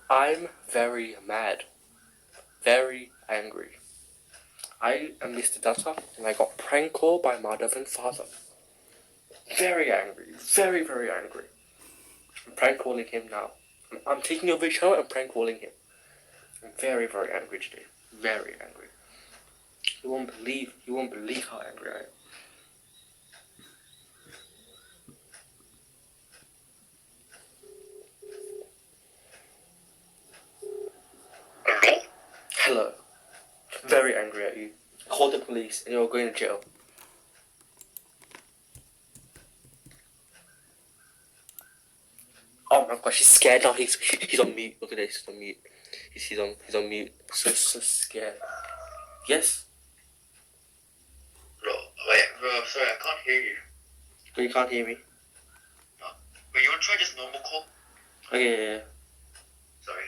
I'm very mad. Very angry. I am Mr. Data, and I got prank called by mother and father. Very angry. Very, very angry. I'm prank calling him now. I'm taking over his channel and prank calling him. I'm very, very angry today. Very angry. You won't believe how angry I am. Hello? Hello. Very angry at you. Call the police and you're going to jail. Oh my gosh, he's scared now. He's on mute. Look at this. He's on mute. He's on mute. So scared. Yes. Bro, sorry, I can't hear you. But you can't hear me. No. Wait, you wanna try just normal call? Okay, yeah. Sorry.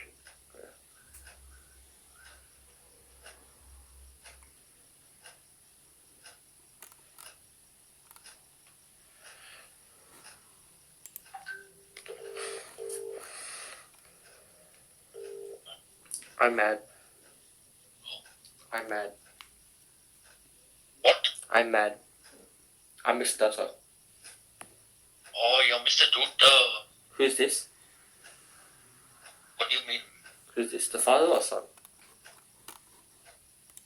I'm mad. I'm mad. What? I'm mad. I'm Mr. Data. Oh, you're Mr. Duta. Who's this? What do you mean? Who's this? The father or son?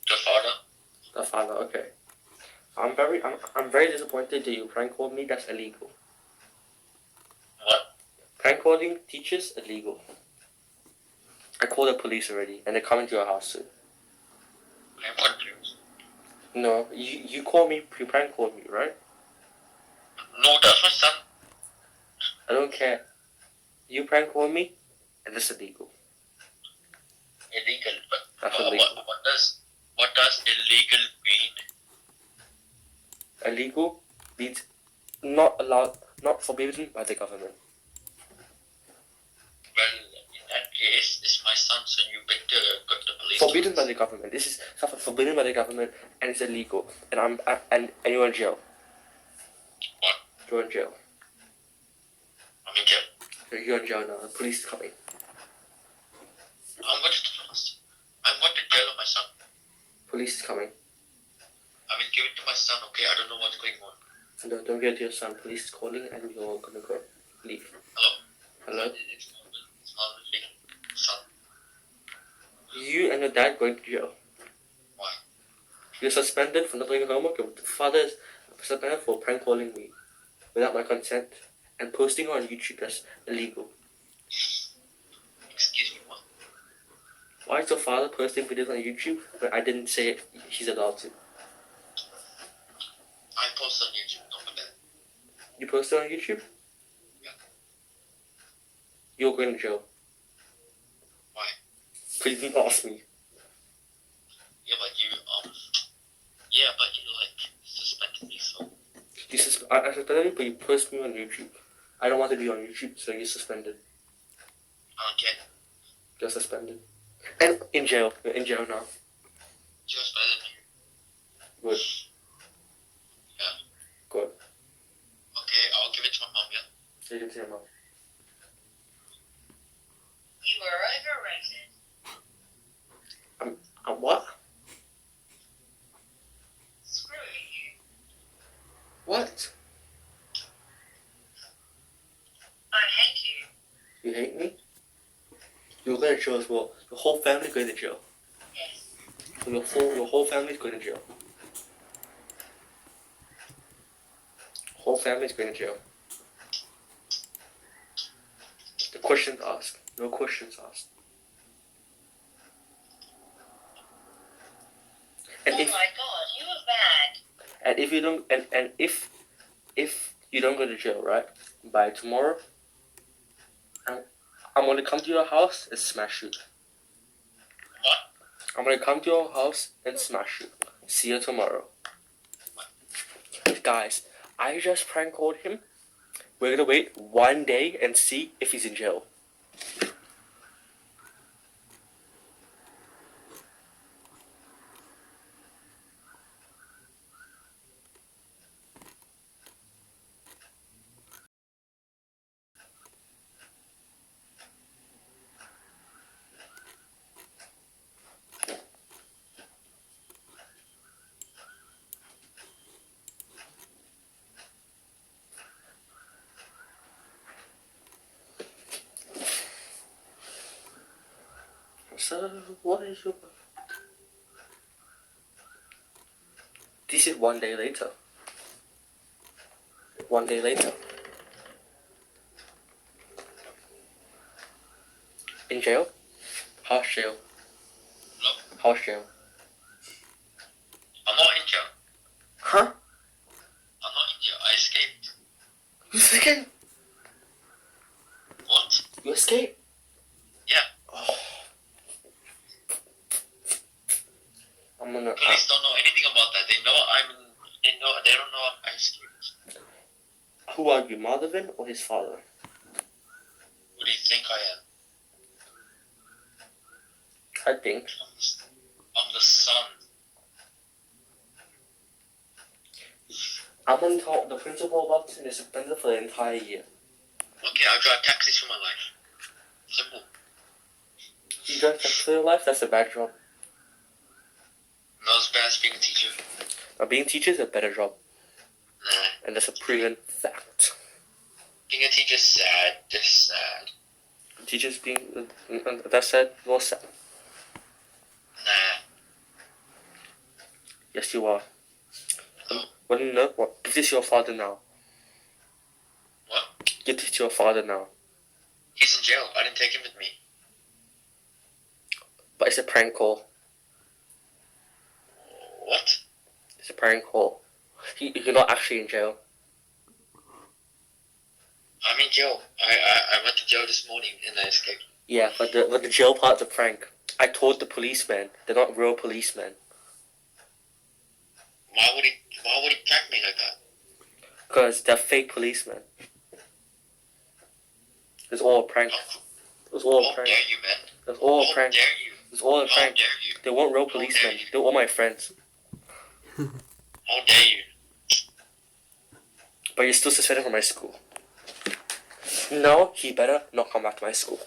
The father? The father, okay. I'm very disappointed that you prank called me. That's illegal. What? Prank calling teachers illegal. I called the police already, and they're coming to your house soon. I'm confused. No, you called me. You prank called me, right? No, that's my son. I don't care. You prank called me, and that's illegal. Illegal. But That's illegal. what does illegal mean? Illegal means not allowed, not forbidden by the government. Well, in that case, it's my son, so you better go to the police. Forbidden by the government. This is stuff forbidden by the government, and it's illegal. And you're in jail. What? You're in jail. I'm in jail. You're in jail now. The police is coming. I'm going to jail on my son. Police is coming. I will give it to my son, okay? I don't know what's going on. No, don't get to your son. Police is calling, and you're gonna go. Leave. Hello? Hello? It's not son. You and your dad going to jail. Why? You're suspended for not doing homework. Your father is suspended for prank calling me without my consent and posting on YouTube. That's illegal. Excuse me, what? Why is your father posting videos on YouTube when I didn't say he's allowed to? I post on YouTube, not that. You posted on YouTube? Yeah. You're going to jail. Why? Please do not ask me. Yeah, but you like suspended me, so. I suspended you, but you post me on YouTube. I don't want to be on YouTube, so you're suspended. I don't care. You're suspended. And in jail. You're in jail now. Just better than you. Good. Yeah. Good. Okay, I'll give it to my mom, yeah? You can see your mom. You were overrated. What? Screw you. What? I hate you. You hate me? You're going to jail as well. Your whole family going to jail. Yes. Your whole family's going to jail. Whole family's going to jail. The questions asked. No questions asked. And Oh if my god, you were bad. and if you don't and if you don't go to jail, right? By tomorrow, I'm gonna come to your house and smash you. What? I'm gonna come to your house and smash you. See you tomorrow. Guys, I just prank called him. We're gonna wait 1 day and see if he's in jail. So, what is your... This is 1 day later. 1 day later. In jail? House jail. No, House jail. I'm not in jail. Huh? I'm not in jail. I escaped. You escaped? What? You escaped? Yeah. Oh. I'm gonna... Police don't know anything about that. They know I'm in... They don't know I escaped. Who are you, Madhavan or his father? Who do you think I am? I think. I'm the son. I'm gonna tell the principal about this and it's suspended for the entire year. Okay, I'll drive taxis for my life. Simple. You drive taxi for your life? That's a bad job. Not as bad as being a teacher. Now, being a teacher is a better job. Nah. And that's a proven fact. Being a teacher's sad. Just sad. Teachers being... that said, more sad. Nah. Yes, you are. No. What do you know? What? Give this to your father now. What? Give this to your father now. He's in jail. I didn't take him with me. But it's a prank call. What? It's a prank call. You're not actually in jail. I'm in jail. I went to jail this morning and I escaped. Yeah, but the jail part's a prank. I told the policemen. They're not real policemen. Why would he prank me like that? Because they're fake policemen. It's all a prank. It's all a How prank. dare you, man? It's all a How prank. dare you? It's all a How prank. dare you? They weren't real How dare policemen. you? They were all my friends. How dare you? But you're still suspended from my school. No, he better not come back to my school.